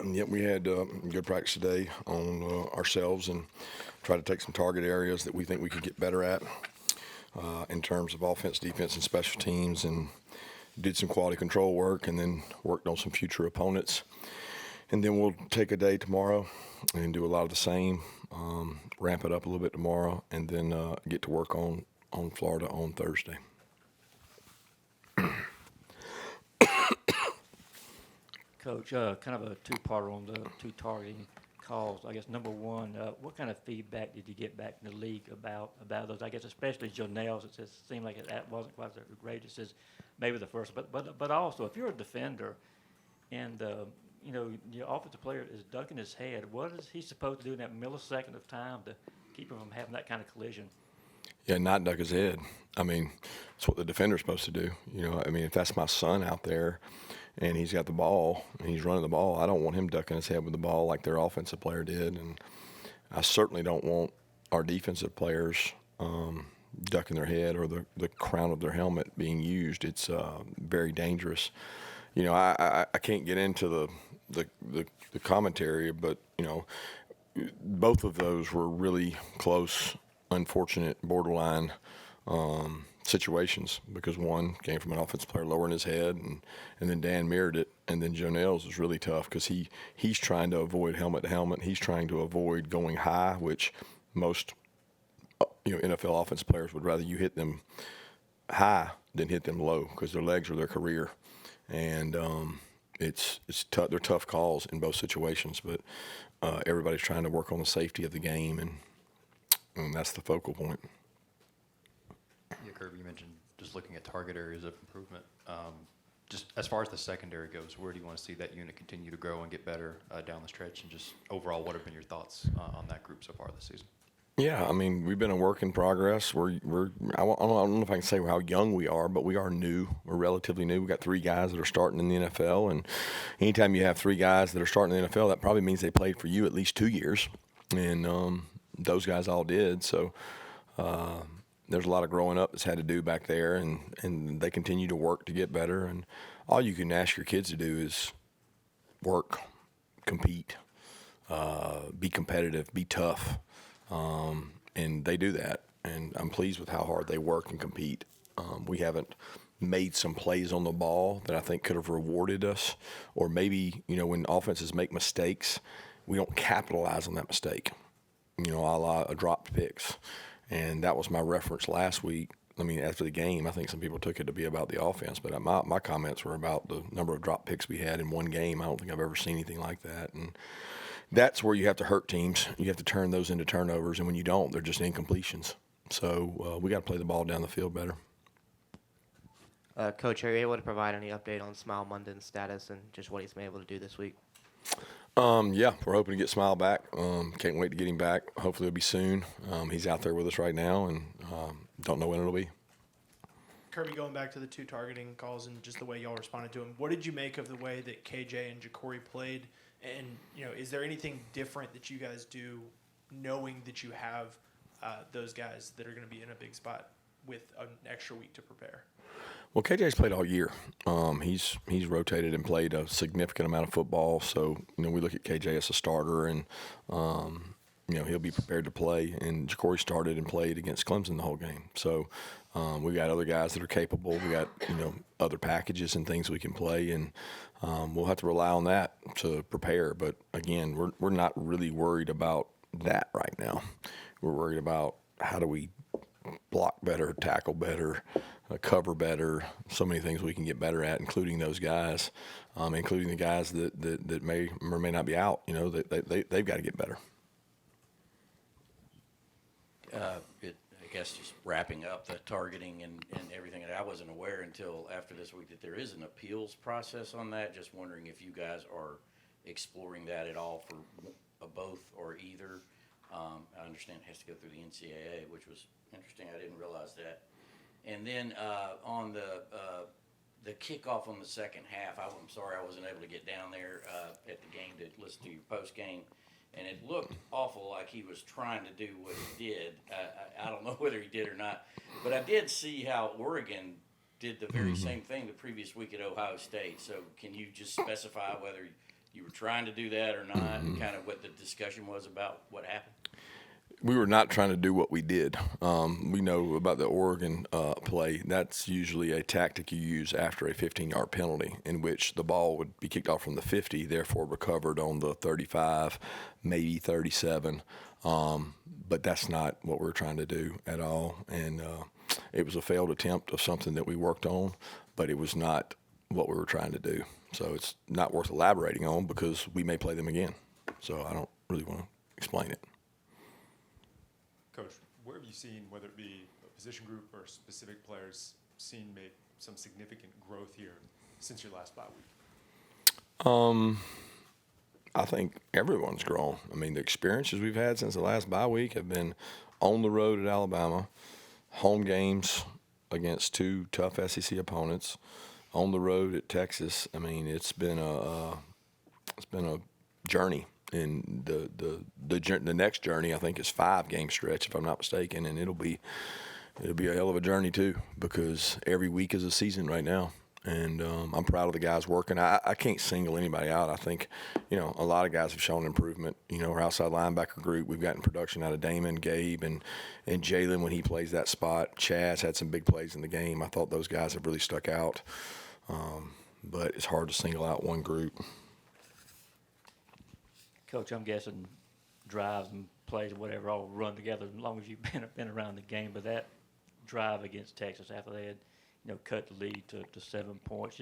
Yep, we had good practice today on ourselves and try to take some target areas that we think we could get better at in terms of offense, defense, and special teams, and did some quality control work and then worked on some future opponents. And then we'll take a day tomorrow and do a lot of the same, ramp it up a little bit tomorrow, and then get to work on Florida on Thursday. Coach, kind of a two-parter on the two targeting calls. I guess number one, what kind of feedback did you get back in the league about those? I guess especially Jonell's. It seemed like that wasn't quite as egregious as maybe the first. But also, if you're a defender and your offensive player is ducking his head, what is he supposed to do in that millisecond of time to keep him from having that kind of collision? Yeah, not duck his head. I mean, that's what the defender's supposed to do. If that's my son out there and he's got the ball and he's running the ball, I don't want him ducking his head with the ball like their offensive player did. And I certainly don't want our defensive players ducking their head or the crown of their helmet being used. It's very dangerous. I can't get into the commentary, but, both of those were really close, unfortunate, borderline situations because one came from an offensive player lowering his head, and then Dan mirrored it, and then Jonell's was really tough because he's trying to avoid helmet to helmet. He's trying to avoid going high, which most NFL offensive players would rather you hit them high than hit them low because their legs are their career, and it's tough. They're tough calls in both situations, but everybody's trying to work on the safety of the game, and that's the focal point. Yeah, Kirby, you mentioned just looking at target areas of improvement. Just as far as the secondary goes, where do you want to see that unit continue to grow and get better down the stretch? And just overall, what have been your thoughts on that group so far this season? Yeah, I mean, we've been a work in progress. I don't know if I can say how young we are, but we are new. We're relatively new. We've got 3 guys that are starting in the NFL, and anytime you have 3 guys that are starting in the NFL, that probably means they played for you at least 2 years, and those guys all did. So there's a lot of growing up that's had to do back there, and they continue to work to get better. And all you can ask your kids to do is work, compete, be competitive, be tough. And they do that, and I'm pleased with how hard they work and compete. We haven't made some plays on the ball that I think could have rewarded us, or maybe, when offenses make mistakes, we don't capitalize on that mistake, a la dropped picks. And that was my reference last week. I mean, after the game, I think some people took it to be about the offense, but my comments were about the number of drop picks we had in one game. I don't think I've ever seen anything like that. And that's where you have to hurt teams. You have to turn those into turnovers, and when you don't, they're just incompletions. So we got to play the ball down the field better. Coach, are you able to provide any update on Smilemund's status and just what he's been able to do this week? Yeah, we're hoping to get Smile back. Can't wait to get him back. Hopefully it'll be soon. He's out there with us right now, and don't know when it'll be. Kirby, going back to the 2 targeting calls and just the way y'all responded to them, what did you make of the way that KJ and Jakeri played? And, is there anything different that you guys do knowing that you have those guys that are going to be in a big spot with an extra week to prepare? Well, KJ's played all year. He's rotated and played a significant amount of football. So, we look at KJ as a starter, and, he'll be prepared to play. And Jakeri started and played against Clemson the whole game. So, we got other guys that are capable. We got, other packages and things we can play, and we'll have to rely on that to prepare. But, again, we're not really worried about that right now. We're worried about how do we block better, tackle better, cover better, so many things we can get better at, including those guys, including the guys that may or may not be out. They've got to get better. I guess just wrapping up the targeting and everything, I wasn't aware until after this week that there is an appeals process on that. Just wondering if you guys are exploring that at all for both or either. I understand it has to go through the NCAA, which was interesting. I didn't realize that. And then on the kickoff on the second half, I'm sorry I wasn't able to get down there at the game to listen to your post game, and it looked awful like he was trying to do what he did. I don't know whether he did or not, but I did see how Oregon did the very same thing the previous week at Ohio State. So can you just specify whether you were trying to do that or not, and kind of what the discussion was about what happened? We were not trying to do what we did. We know about the Oregon play. That's usually a tactic you use after a 15-yard penalty in which the ball would be kicked off from the 50, therefore recovered on the 35, maybe 37. But that's not what we're trying to do at all. And it was a failed attempt of something that we worked on, but it was not what we were trying to do. So it's not worth elaborating on because we may play them again. So I don't really want to explain it. Coach, where have you seen, whether it be a position group or specific players, make some significant growth here since your last bye week? I think everyone's grown. I mean, the experiences we've had since the last bye week have been on the road at Alabama, home games against two tough SEC opponents, on the road at Texas. I mean, it's been a journey. And the next journey, I think, is 5-game stretch, if I'm not mistaken, and it'll be a hell of a journey too, because every week is a season right now, and I'm proud of the guys working. I can't single anybody out. I think, a lot of guys have shown improvement. Our outside linebacker group, we've gotten production out of Damon, Gabe, and Jalen when he plays that spot. Chaz had some big plays in the game. I thought those guys have really stuck out, but it's hard to single out one group. Coach, I'm guessing drives and plays, whatever, all run together as long as you've been around the game. But that drive against Texas after they had, cut the lead to 7 points,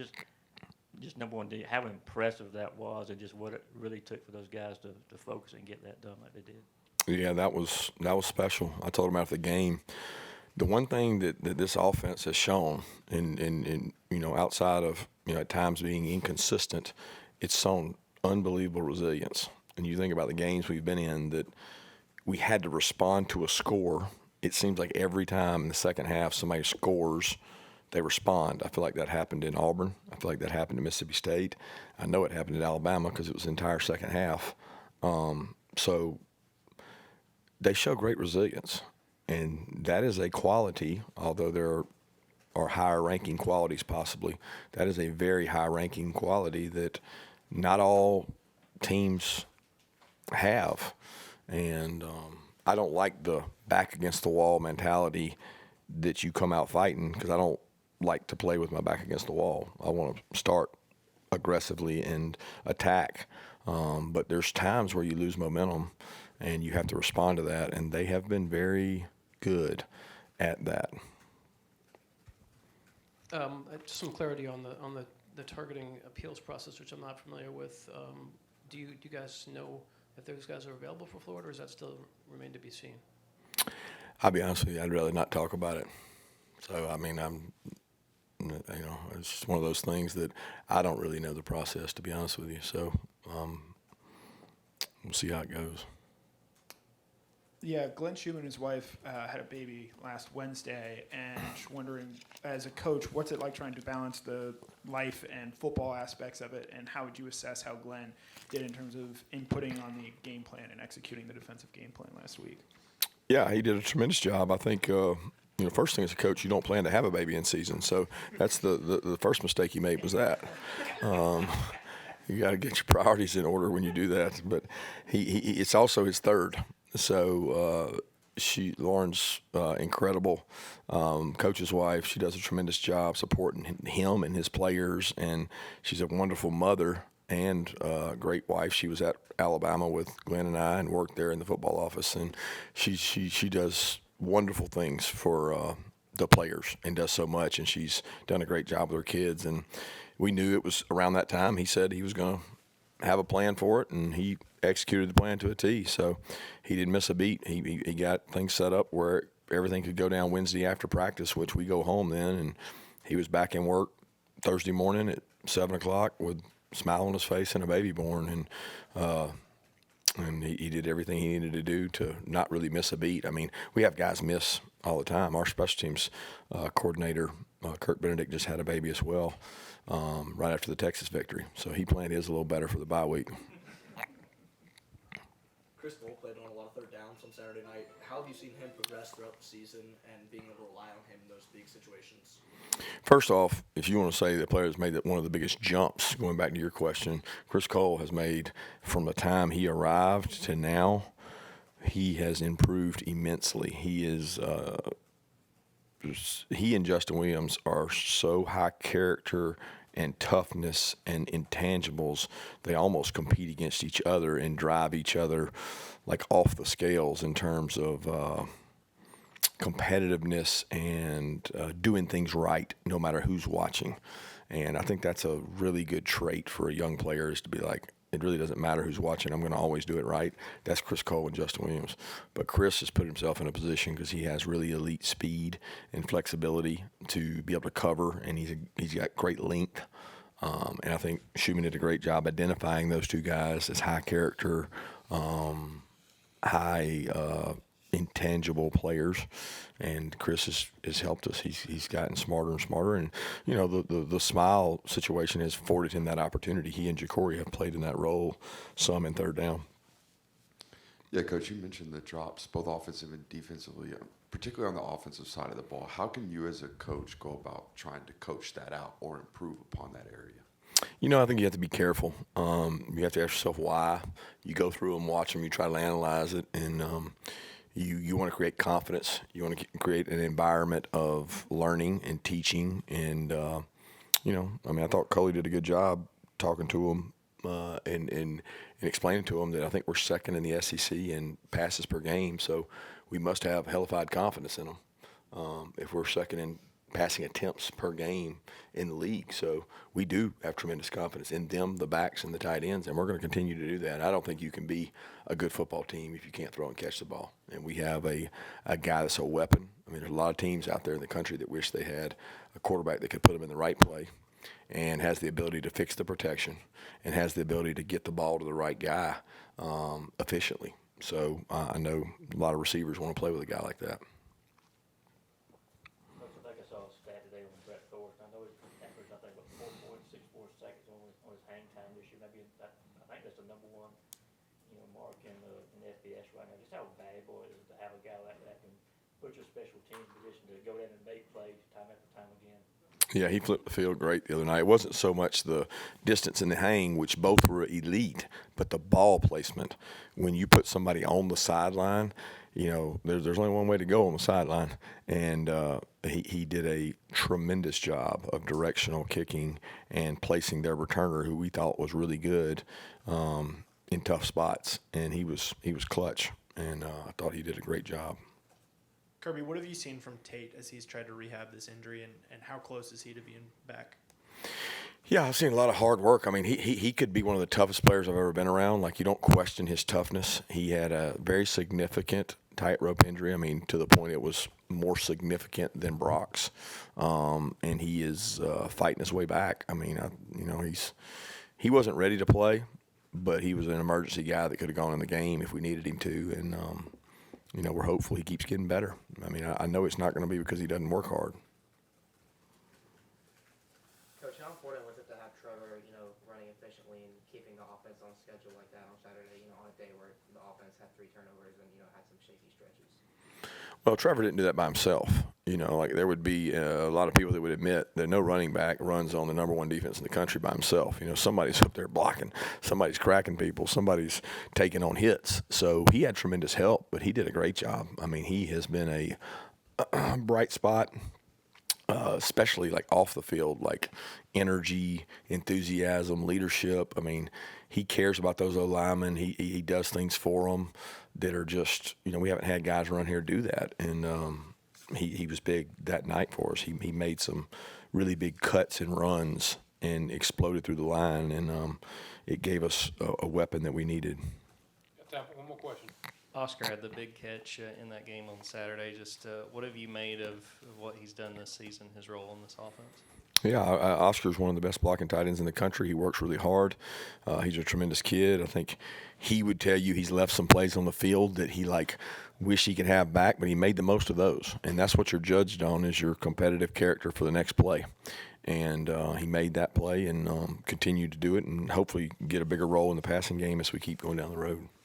just number one, how impressive that was, and just what it really took for those guys to focus and get that done like they did. Yeah, that was special. I told them after the game, the one thing that this offense has shown, in outside of at times being inconsistent, it's shown unbelievable resilience. And you think about the games we've been in that we had to respond to a score. It seems like every time in the second half somebody scores, they respond. I feel like that happened in Auburn. I feel like that happened in Mississippi State. I know it happened in Alabama because it was the entire second half. So they show great resilience. And that is a quality, although there are higher-ranking qualities possibly. That is a very high-ranking quality that not all teams have. And I don't like the back against the wall mentality that you come out fighting, because I don't like to play with my back against the wall. I want to start aggressively and attack. But there's times where you lose momentum and you have to respond to that, and they have been very good at that. Just some clarity on the targeting appeals process, which I'm not familiar with. Do you guys know if those guys are available for Florida, or does that still remain to be seen? I'll be honest with you, I'd rather not talk about it. So, I mean, it's just one of those things that I don't really know the process, to be honest with you. So, we'll see how it goes. Yeah, Glenn Schumann and his wife had a baby last Wednesday, and just wondering, as a coach, what's it like trying to balance the life and football aspects of it, and how would you assess how Glenn did in terms of inputting on the game plan and executing the defensive game plan last week? Yeah, he did a tremendous job. I think, first thing as a coach, you don't plan to have a baby in season. So that's the first mistake he made was that. You got to get your priorities in order when you do that. But it's also his third. So Lauren's incredible, coach's wife. She does a tremendous job supporting him and his players, and she's a wonderful mother and a great wife. She was at Alabama with Glenn and I and worked there in the football office, and she does wonderful things for the players and does so much, and she's done a great job with her kids. And we knew it was around that time. He said he was going to have a plan for it, and he executed the plan to a T. So he didn't miss a beat. He got things set up where everything could go down Wednesday after practice, which we go home then, and he was back in work Thursday morning at 7 o'clock with a smile on his face and a baby born, and he did everything he needed to do to not really miss a beat. I mean, we have guys miss all the time. Our special teams coordinator, Kirk Benedict, just had a baby as well right after the Texas victory. So he planned his a little better for the bye week. Chris Cole played on a lot of third downs Lawrence on Saturday night. How have you seen him progress throughout the season and being able to rely on him in those big situations? First off, if you want to say the player has made one of the biggest jumps, going back to your question, Chris Cole has made from the time he arrived to now, he has improved immensely. He and Justin Williams are so high character and toughness and intangibles, they almost compete against each other and drive each other like off the scales in terms of competitiveness and doing things right no matter who's watching. And I think that's a really good trait for a young player, is to be like, it really doesn't matter who's watching. I'm going to always do it right. That's Chris Cole and Justin Williams. But Chris has put himself in a position because he has really elite speed and flexibility to be able to cover, and he's got great length. And I think Schumann did a great job identifying those two guys as high character, high intangible players, and Chris has helped us. He's gotten smarter and smarter, and the Smile situation has afforded him that opportunity. He and Jakeri have played in that role some in third down. Yeah, Coach, you mentioned the drops, both offensive and defensively, particularly on the offensive side of the ball. How can you as a coach go about trying to coach that out or improve upon that area? I think you have to be careful. You have to ask yourself why. You go through them, watch them, you try to analyze it, and you want to create confidence. You want to create an environment of learning and teaching. And, I thought Coley did a good job talking to him and explaining to him that I think we're second in the SEC in passes per game. So we must have hellified confidence in them if we're second in passing attempts per game in the league. So we do have tremendous confidence in them, the backs, and the tight ends, and we're going to continue to do that. I don't think you can be a good football team if you can't throw and catch the ball. And we have a guy that's a weapon. There's a lot of teams out there in the country that wish they had a quarterback that could put them in the right play and has the ability to fix the protection and has the ability to get the ball to the right guy efficiently. So I know a lot of receivers want to play with a guy like that. How valuable it is to have a guy like that can put your special team position to go in and make plays time after time again. Yeah, he flipped the field great the other night. It wasn't so much the distance and the hang, which both were elite, but the ball placement. When you put somebody on the sideline, there's only one way to go on the sideline. And he did a tremendous job of directional kicking and placing their returner, who we thought was really good, in tough spots. And he was clutch. And I thought he did a great job. Kirby, what have you seen from Tate as he's tried to rehab this injury, and how close is he to being back? Yeah, I've seen a lot of hard work. He could be one of the toughest players I've ever been around. Like, you don't question his toughness. He had a very significant tightrope injury. To the point it was more significant than Brock's. And he is fighting his way back. He wasn't ready to play, but he was an emergency guy that could have gone in the game if we needed him to. And, we're hopeful he keeps getting better. I know it's not going to be because he doesn't work hard. Coach, how important was it to have Trevor, running efficiently and keeping the offense on schedule like that on Saturday, on a day where the offense had 3 turnovers and, had some shaky stretches? Well, Trevor didn't do that by himself. There would be a lot of people that would admit that no running back runs on the number 1 defense in the country by himself. Somebody's up there blocking, somebody's cracking people, somebody's taking on hits. So he had tremendous help, but he did a great job. He has been a bright spot, especially like off the field, like energy, enthusiasm, leadership. He cares about those O-linemen. He does things for them that are just, we haven't had guys around here do that. And he was big that night for us. He made some really big cuts and runs and exploded through the line, and it gave us a weapon that we needed. Got time for one more question. Oscar had the big catch in that game on Saturday. Just what have you made of what he's done this season, his role in this offense? Yeah, Oscar's one of the best blocking tight ends in the country. He works really hard. He's a tremendous kid. I think he would tell you he's left some plays on the field that he wish he could have back, but he made the most of those. And that's what you're judged on, is your competitive character for the next play. And he made that play and continued to do it, and hopefully get a bigger role in the passing game as we keep going down the road.